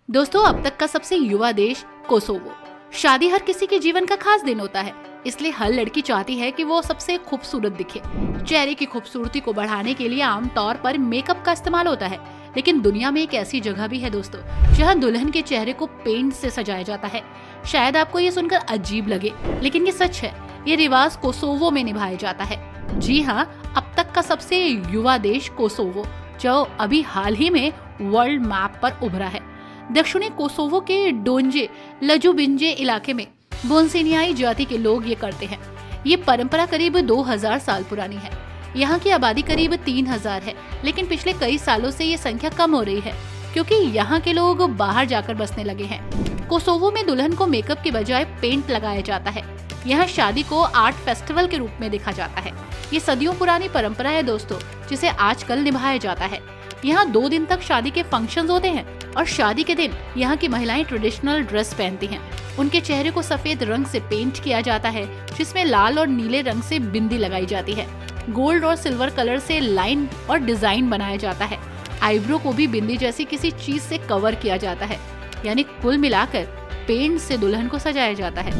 दोस्तों, अब तक का सबसे युवा देश कोसोवो। शादी हर किसी के जीवन का खास दिन होता है, इसलिए हर लड़की चाहती है कि वो सबसे खूबसूरत दिखे। चेहरे की खूबसूरती को बढ़ाने के लिए आमतौर पर मेकअप का इस्तेमाल होता है, लेकिन दुनिया में एक ऐसी जगह भी है दोस्तों, जहां दुल्हन के चेहरे को पेंट से सजाया जाता है। शायद आपको ये सुनकर अजीब लगे, लेकिन ये सच है। ये रिवाज कोसोवो में निभाया जाता है। जी हाँ, अब तक का सबसे युवा देश कोसोवो, जो अभी हाल ही में वर्ल्ड मैप पर उभरा है। दक्षिणी कोसोवो के डोंजे लजुबिंजे इलाके में बोन्सिनियाई जाति के लोग ये करते हैं। ये परंपरा करीब 2000 साल पुरानी है। यहाँ की आबादी करीब 3000 है, लेकिन पिछले कई सालों से ये संख्या कम हो रही है क्योंकि यहाँ के लोग बाहर जाकर बसने लगे हैं। कोसोवो में दुल्हन को मेकअप के बजाय पेंट लगाया जाता है। यहाँ शादी को आर्ट फेस्टिवल के रूप में देखा जाता है। ये सदियों पुरानी परंपरा है दोस्तों, जिसे आजकल निभाया जाता है। यहाँ 2 दिन तक शादी के फंक्शंस होते हैं और शादी के दिन यहाँ की महिलाएं ट्रेडिशनल ड्रेस पहनती हैं। उनके चेहरे को सफेद रंग से पेंट किया जाता है, जिसमें लाल और नीले रंग से बिंदी लगाई जाती है। गोल्ड और सिल्वर कलर से लाइन और डिजाइन बनाया जाता है। आईब्रो को भी बिंदी जैसी किसी चीज से कवर किया जाता है। यानी कुल मिलाकर पेंट से दुल्हन को सजाया जाता है।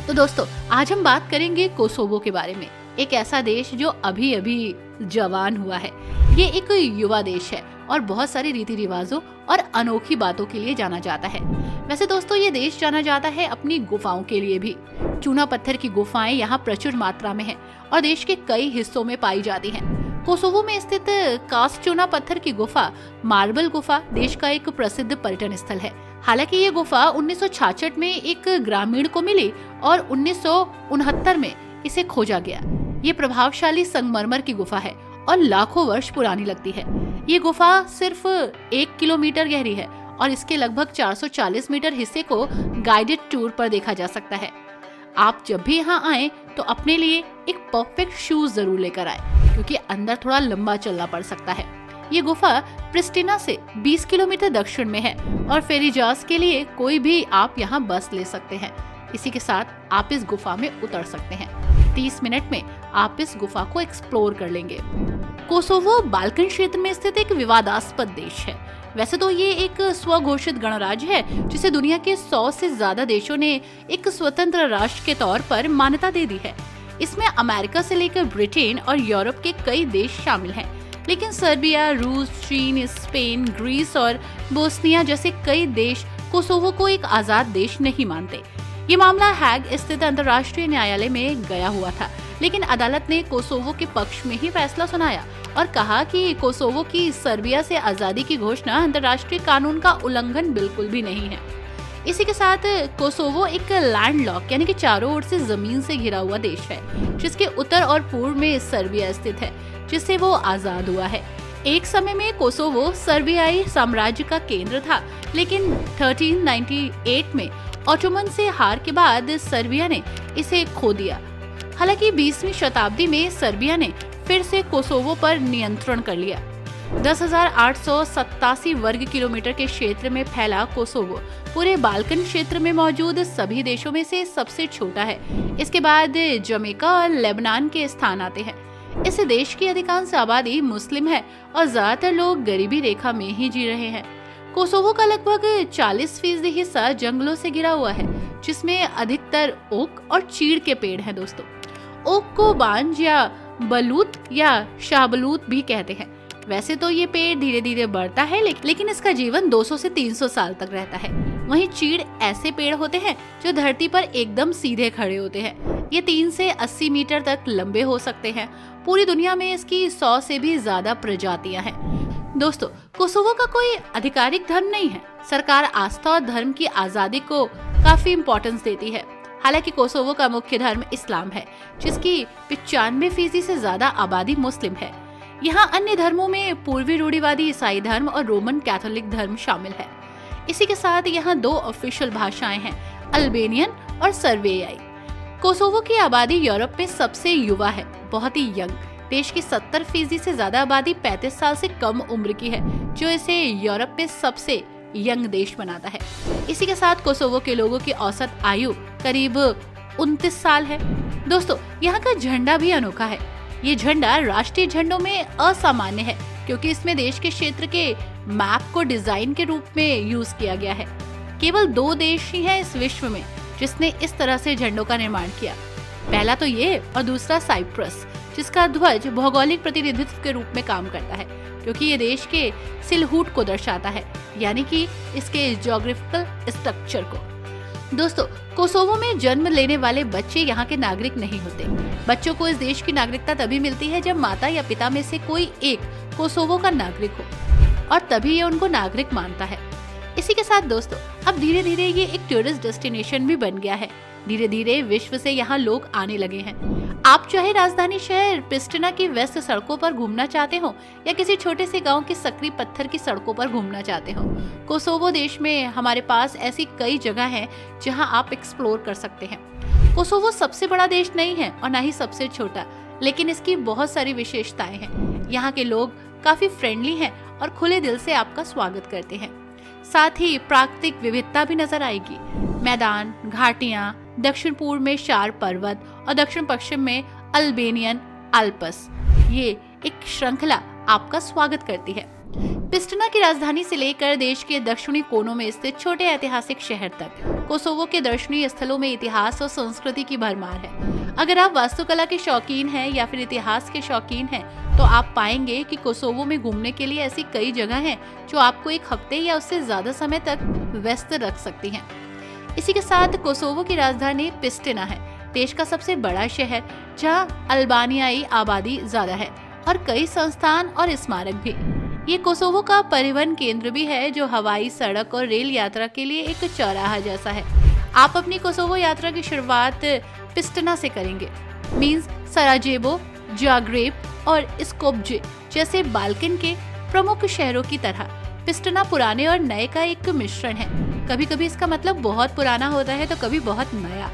तो दोस्तों, आज हम बात करेंगे कोसोवो के बारे में, एक ऐसा देश जो अभी अभी जवान हुआ है। ये एक युवा देश है और बहुत सारी रीति रिवाजों और अनोखी बातों के लिए जाना जाता है। वैसे दोस्तों, ये देश जाना जाता है अपनी गुफाओं के लिए भी। चूना पत्थर की गुफाएं यहाँ प्रचुर मात्रा में हैं और देश के कई हिस्सों में पाई जाती हैं। कोसोवो में स्थित कास्ट चूना पत्थर की गुफा, मार्बल गुफा, देश का एक प्रसिद्ध पर्यटन स्थल है। हालांकि ये गुफा 1966 में एक ग्रामीण को मिली और 1969 में इसे खोजा गया। ये प्रभावशाली संगमरमर की गुफा है और लाखों वर्ष पुरानी लगती है। ये गुफा सिर्फ 1 किलोमीटर गहरी है और इसके लगभग 440 मीटर हिस्से को गाइडेड टूर पर देखा जा सकता है। आप जब भी यहाँ आए तो अपने लिए एक परफेक्ट शूज जरूर लेकर आए, क्योंकि अंदर थोड़ा लंबा चलना पड़ सकता है। ये गुफा प्रिस्टिना से 20 किलोमीटर दक्षिण में है और फेरीजास के लिए कोई भी आप यहाँ बस ले सकते हैं। इसी के साथ आप इस गुफा में उतर सकते हैं। 30 मिनट में आप इस गुफा को एक्सप्लोर कर लेंगे। कोसोवो बाल्कन क्षेत्र में स्थित एक विवादास्पद देश है। वैसे तो ये एक स्वघोषित गणराज्य है, जिसे दुनिया के 100 से ज्यादा देशों ने एक स्वतंत्र राष्ट्र के तौर पर मान्यता दे दी है। इसमें अमेरिका से लेकर ब्रिटेन और यूरोप के कई देश शामिल हैं, लेकिन सर्बिया, रूस, चीन, स्पेन, ग्रीस और बोस्निया जैसे कई देश कोसोवो को एक आजाद देश नहीं मानते। ये मामला हैग स्थित अंतर्राष्ट्रीय न्यायालय में गया हुआ था, लेकिन अदालत ने कोसोवो के पक्ष में ही फैसला सुनाया और कहा कि कोसोवो की सर्बिया से आजादी की घोषणा अंतर्राष्ट्रीय कानून का उल्लंघन बिल्कुल भी नहीं है। इसी के साथ कोसोवो एक लैंडलॉक यानी कि चारों ओर से जमीन से घिरा हुआ देश है, जिसके उत्तर और पूर्व में सर्बिया स्थित है, जिससे वो आजाद हुआ है। एक समय में कोसोवो सर्बियाई साम्राज्य का केंद्र था, लेकिन 1398 में ऑटोमन से हार के बाद सर्बिया ने इसे खो दिया। हालांकि 20वीं शताब्दी में सर्बिया ने फिर से कोसोवो पर नियंत्रण कर लिया। 10,887 वर्ग किलोमीटर के क्षेत्र में फैला कोसोवो पूरे बाल्कन क्षेत्र में मौजूद सभी देशों में से सबसे छोटा है। इसके बाद जमैका और लेबनान के स्थान आते हैं। इस देश की अधिकांश आबादी मुस्लिम है और ज्यादातर लोग गरीबी रेखा में ही जी रहे हैं। कोसोवो का लगभग 40% हिस्सा जंगलों से घिरा हुआ है, जिसमें अधिकतर ओक और चीड़ के पेड़ हैं दोस्तों। ओक को बांज या बलूत या शाहबलूत भी कहते हैं। वैसे तो ये पेड़ धीरे धीरे बढ़ता है, लेकिन इसका जीवन 200 से 300 साल तक रहता है। वहीं चीड़ ऐसे पेड़ होते हैं जो धरती पर एकदम सीधे खड़े होते हैं। ये 3 से 80 मीटर तक लंबे हो सकते हैं। पूरी दुनिया में इसकी 100 से भी ज्यादा प्रजातियां हैं। दोस्तों, कोसोवो का कोई आधिकारिक धर्म नहीं है। सरकार आस्था और धर्म की आजादी को काफी इम्पोर्टेंस देती है। हालांकि कोसोवो का मुख्य धर्म इस्लाम है, जिसकी 95% से ज्यादा आबादी मुस्लिम है। यहाँ अन्य धर्मों में पूर्वी रूढ़िवादी ईसाई धर्म और रोमन कैथोलिक धर्म शामिल है। इसी के साथ यहाँ 2 ऑफिशियल भाषाएं हैं, अल्बेनियन और सर्बियाई। कोसोवो की आबादी यूरोप में सबसे युवा है, बहुत ही यंग। देश की 70% से ज्यादा आबादी 35 साल से कम उम्र की है, जो इसे यूरोप में सबसे यंग देश बनाता है। इसी के साथ कोसोवो के लोगों की औसत आयु करीब 29 साल है। दोस्तों, यहाँ का झंडा भी अनोखा है। ये झंडा राष्ट्रीय झंडों में असामान्य है, क्योंकि इसमें देश के क्षेत्र के मैप को डिजाइन के रूप में यूज किया गया है। केवल 2 देश ही हैं इस विश्व में जिसने इस तरह से झंडों का निर्माण किया। पहला तो ये और दूसरा साइप्रस, जिसका ध्वज भौगोलिक प्रतिनिधित्व के रूप में काम करता है क्योंकि ये देश के सिलहूट को दर्शाता है, यानी कि इसके ज्योग्राफिकल स्ट्रक्चर को। दोस्तों, कोसोवो में जन्म लेने वाले बच्चे यहाँ के नागरिक नहीं होते। बच्चों को इस देश की नागरिकता तभी मिलती है जब माता या पिता में से कोई एक कोसोवो का नागरिक हो और तभी ये उनको नागरिक मानता है। इसी के साथ दोस्तों, अब धीरे धीरे ये एक टूरिस्ट डेस्टिनेशन भी बन गया है। धीरे धीरे विश्व से यहाँ लोग आने लगे हैं। आप चाहे राजधानी शहर प्रिस्टिना की वेस्ट सड़कों पर घूमना चाहते हो या किसी छोटे से गांव की सकरी पत्थर की सड़कों पर घूमना चाहते हो, कोसोवो देश में हमारे पास ऐसी कई जगह हैं जहां आप एक्सप्लोर कर सकते हैं। कोसोवो सबसे बड़ा देश नहीं है और ना ही सबसे छोटा, लेकिन इसकी बहुत सारी विशेषताएं हैं। यहाँ के लोग काफी फ्रेंडली हैं और खुले दिल से आपका स्वागत करते हैं। साथ ही प्राकृतिक विविधता भी नजर आएगी। मैदान, घाटियां, दक्षिण पूर्व में शार पर्वत और दक्षिण पश्चिम में अल्बेनियन अल्प्स, ये एक श्रृंखला आपका स्वागत करती है। प्रिस्टिना की राजधानी से लेकर देश के दक्षिणी कोनों में स्थित छोटे ऐतिहासिक शहर तक कोसोवो के दर्शनीय स्थलों में इतिहास और संस्कृति की भरमार है। अगर आप वास्तुकला के शौकीन हैं या फिर इतिहास के शौकीन हैं, तो आप पाएंगे कि कोसोवो में घूमने के लिए ऐसी कई जगह हैं जो आपको 1 हफ्ते या उससे ज्यादा समय तक व्यस्त रख सकती हैं। इसी के साथ कोसोवो की राजधानी प्रिस्टिना है, देश का सबसे बड़ा शहर जहां अल्बानियाई आबादी ज्यादा है और कई संस्थान और स्मारक भी। ये कोसोवो का परिवहन केंद्र भी है जो हवाई, सड़क और रेल यात्रा के लिए एक चौराहा जैसा है। आप अपनी कोसोवो यात्रा की शुरुआत प्रिस्टिना से करेंगे। मींस सराजेवो, जाग्रेब और स्कोप्जे जैसे बाल्कन के प्रमुख शहरों की तरह प्रिस्टिना पुराने और नए का एक मिश्रण है। कभी कभी इसका मतलब बहुत पुराना होता है तो कभी बहुत नया।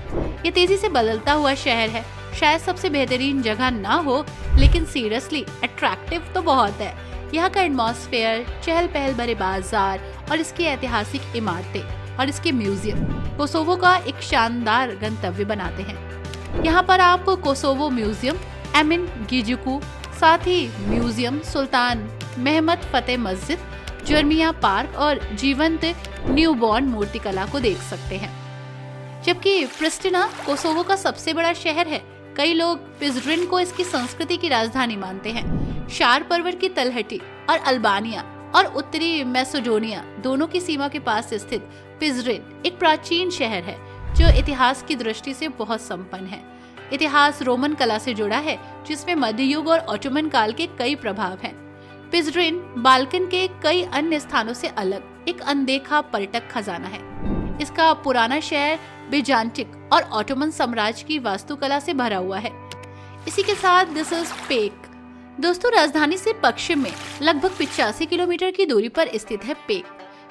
ये तेजी से बदलता हुआ शहर है। शायद सबसे बेहतरीन जगह ना हो, लेकिन सीरियसली अट्रैक्टिव तो बहुत है। यहाँ का एटमॉस्फेयर, चहल पहल भरे बाजार और इसकी ऐतिहासिक इमारतें और इसके म्यूजियम कोसोवो का एक शानदार गंतव्य बनाते हैं। यहाँ पर आप कोसोवो म्यूजियम, एमिन गिजुकू, साथ ही म्यूजियम सुल्तान मेहमद फतेह मस्जिद, जर्मिया पार्क और जीवंत न्यूबॉर्न मूर्तिकला को देख सकते हैं। जबकि प्रिस्टिना कोसोवो का सबसे बड़ा शहर है। कई लोग पिज्ड्रिन को इसकी संस्कृति की राजधानी मानते हैं। शार पर्वत की तलहटी और अल्बानिया और उत्तरी मैसेडोनिया दोनों की सीमा के पास स्थित पिज्ड्रिन एक प्राचीन शहर है जो इतिहास की दृष्टि से बहुत संपन्न है। इतिहास रोमन कला से जुड़ा है जिसमें मध्य युग और ऑटोमन काल के कई प्रभाव हैं। पिज्ड्रिन बाल्कन के कई अन्य स्थानों से अलग एक अनदेखा पर्यटक खजाना है। इसका पुराना शहर बिजांटिक और ऑटोमन साम्राज्य की वास्तुकला से भरा हुआ है। इसी के साथ दिस इज पेक। दोस्तों, राजधानी से पश्चिम में लगभग 85 किलोमीटर की दूरी पर स्थित है पेक।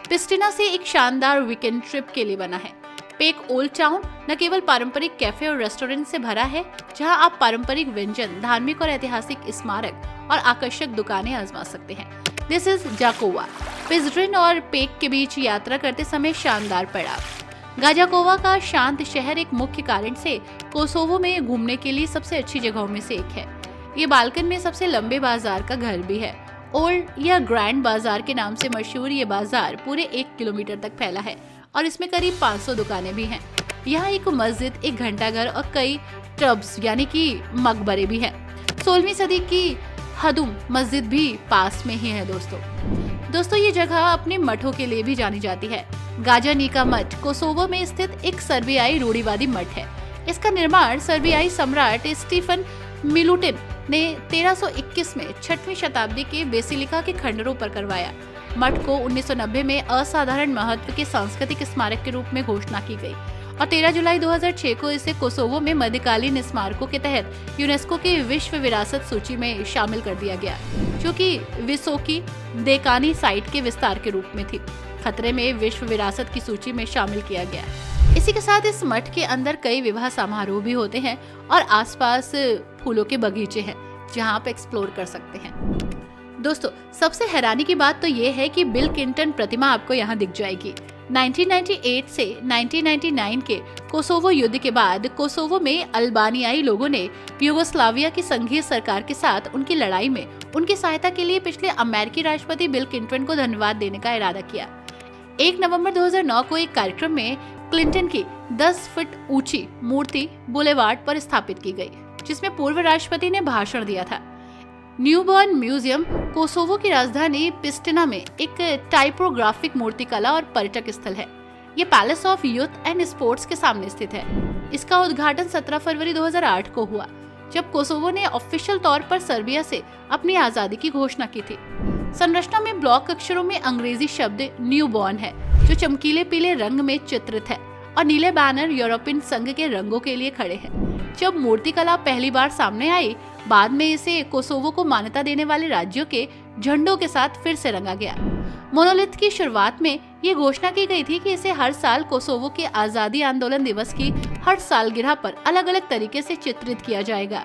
प्रिस्टिना से एक शानदार वीकेंड ट्रिप के लिए बना है। पेक ओल्ड टाउन न केवल पारंपरिक कैफे और रेस्टोरेंट से भरा है, जहां आप पारंपरिक व्यंजन, धार्मिक और ऐतिहासिक स्मारक और आकर्षक दुकानें आजमा सकते हैं। This is जाकोवा। पिज्ड्रिन और पेक के बीच यात्रा करते समय शानदार पड़ाव। गाजाकोवा का शांत शहर एक मुख्य कारण से कोसोवो में घूमने के लिए सबसे अच्छी जगहों में से एक है। ये बाल्कन में सबसे लंबे बाजार का घर भी है। ओल्ड या ग्रैंड बाजार के नाम से मशहूर ये बाजार पूरे 1 किलोमीटर तक फैला है और इसमें करीब 500 दुकानें भी हैं। यहाँ एक मस्जिद, एक घंटाघर और कई टब्स यानी कि मकबरे भी हैं। 16वीं सदी की हदुम मस्जिद भी पास में ही है। दोस्तों, ये जगह अपने मठों के लिए भी जानी जाती है। गाजानिका मठ कोसोवो में स्थित एक सर्बियाई रूढ़िवादी मठ है। इसका निर्माण सर्बियाई सम्राट स्टीफन मिलुटिन ने 1321 में 6वीं शताब्दी के बेसिलिका के खंडरों पर करवाया। मठ को 1990 में असाधारण महत्व के सांस्कृतिक स्मारक के रूप में घोषणा की गई और 13 जुलाई 2006 को इसे कोसोवो में मध्यकालीन स्मारकों के तहत यूनेस्को की विश्व विरासत सूची में शामिल कर दिया गया, जो कि विसोकी देकानी साइट के विस्तार के रूप में थी। खतरे में विश्व विरासत की सूची में शामिल किया गया। इसी के साथ इस मठ के अंदर कई विवाह समारोह भी होते हैं और आसपास फूलों के बगीचे हैं जहां आप एक्सप्लोर कर सकते हैं। दोस्तों, सबसे हैरानी की बात तो ये है कि बिल क्लिंटन प्रतिमा आपको यहाँ दिख जाएगी। 1998 से 1999 के कोसोवो युद्ध के बाद कोसोवो में अल्बानियाई लोगों ने यूगोस्लाविया की संघीय सरकार के साथ उनकी लड़ाई में उनकी सहायता के लिए पिछले अमेरिकी राष्ट्रपति बिल क्लिंटन को धन्यवाद देने का इरादा किया। 1 नवंबर 2009 को एक कार्यक्रम में क्लिंटन की 10 फुट ऊंची मूर्ति बुलेवार्ड पर स्थापित की गई, जिसमें पूर्व राष्ट्रपति ने भाषण दिया था। न्यूबॉर्न म्यूजियम कोसोवो की राजधानी प्रिस्टिना में एक टाइपोग्राफिक मूर्तिकला और पर्यटक स्थल है। ये palace of youth and sports के सामने स्थित है। इसका उद्घाटन 17 फरवरी 2008 को हुआ, जब कोसोवो ने ऑफिशियल तौर पर सर्बिया से अपनी आजादी की घोषणा की थी। संरचना में ब्लॉक अक्षरों में अंग्रेजी शब्द न्यूबॉर्न है, जो चमकीले पीले रंग में चित्रित है, और नीले बैनर यूरोपियन संघ के रंगों के लिए खड़े हैं। जब मूर्तिकला पहली बार सामने आई, बाद में इसे कोसोवो को मान्यता देने वाले राज्यों के झंडों के साथ फिर से रंगा गया। मोनोलिथ की शुरुआत में ये घोषणा की गई थी कि इसे हर साल कोसोवो के आजादी आंदोलन दिवस की हर सालगिरह पर अलग अलग तरीके से चित्रित किया जाएगा।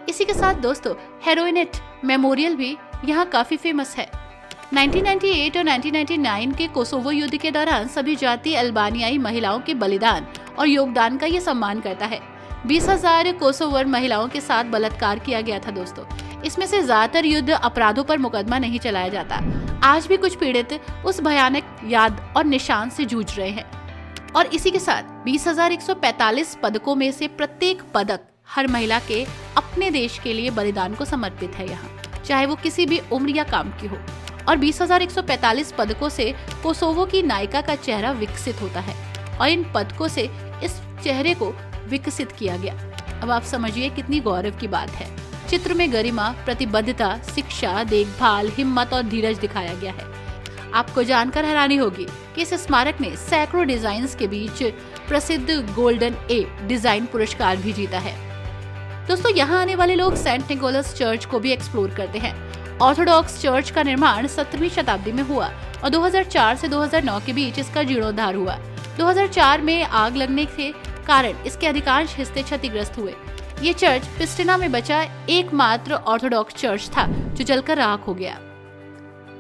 इसी के साथ दोस्तों, हेरोइनेट मेमोरियल भी यहाँ काफी फेमस है। 1998 और 1999 के कोसोवो युद्ध के दौरान सभी जातीय अल्बानियाई महिलाओं के बलिदान और योगदान का ये सम्मान करता है। 20,000 कोसोवर महिलाओं के साथ बलात्कार किया गया था दोस्तों। इसमें से ज्यादातर युद्ध अपराधों पर मुकदमा नहीं चलाया जाता। आज भी कुछ पीड़ित उस भयानक याद और निशान से जूझ रहे हैं। और इसी के साथ 20,145 पदकों में से प्रत्येक पदक हर महिला के अपने देश के लिए बलिदान को समर्पित है यहाँ, चाहे वो किसी भी उम्र या काम की हो। और 20,145 पदकों से कोसोवो की नायिका का चेहरा विकसित होता है, और इन पदकों से इस चेहरे को विकसित किया गया। अब आप समझिए कितनी गौरव की बात है। चित्र में गरिमा, प्रतिबद्धता, शिक्षा, देखभाल, हिम्मत और धीरज दिखाया गया है। आपको जानकर हैरानी होगी कि इस स्मारक ने सैकड़ों डिजाइन्स के बीच प्रसिद्ध गोल्डन ए डिजाइन पुरस्कार भी जीता है। दोस्तों, यहाँ आने वाले लोग सेंट निकोलस चर्च को भी एक्सप्लोर करते हैं। ऑर्थोडॉक्स चर्च का निर्माण 17वीं शताब्दी में हुआ और 2004 से 2009 के बीच इसका जीर्णोद्धार हुआ। 2004 में आग लगने के कारण इसके अधिकांश हिस्से क्षतिग्रस्त हुए। ये चर्च प्रिस्टिना में बचा एकमात्र ऑर्थोडॉक्स चर्च था जो जलकर राख हो गया।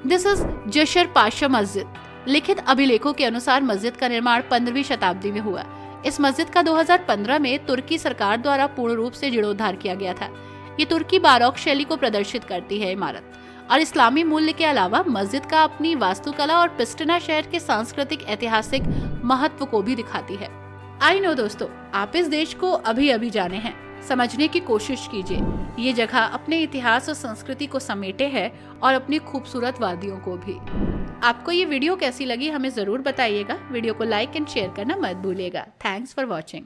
दिस इज जशर पाशा मस्जिद। लिखित अभिलेखों के अनुसार मस्जिद का निर्माण 15वीं शताब्दी में हुआ। इस मस्जिद का 2015 में तुर्की सरकार द्वारा पूर्ण रूप से जीर्णोद्धार किया गया था। ये तुर्की बारोक शैली को प्रदर्शित करती है इमारत, और इस्लामी मूल्य के अलावा मस्जिद का अपनी वास्तुकला और प्रिस्टिना शहर के सांस्कृतिक ऐतिहासिक महत्व को भी दिखाती है। आई नो दोस्तों, आप इस देश को अभी अभी जाने हैं, समझने की कोशिश कीजिए। ये जगह अपने इतिहास और संस्कृति को समेटे है, और अपनी खूबसूरत वादियों को भी। आपको ये वीडियो कैसी लगी हमें जरूर बताइएगा। वीडियो को लाइक एंड शेयर करना मत भूलिएगा। Thanks for watching.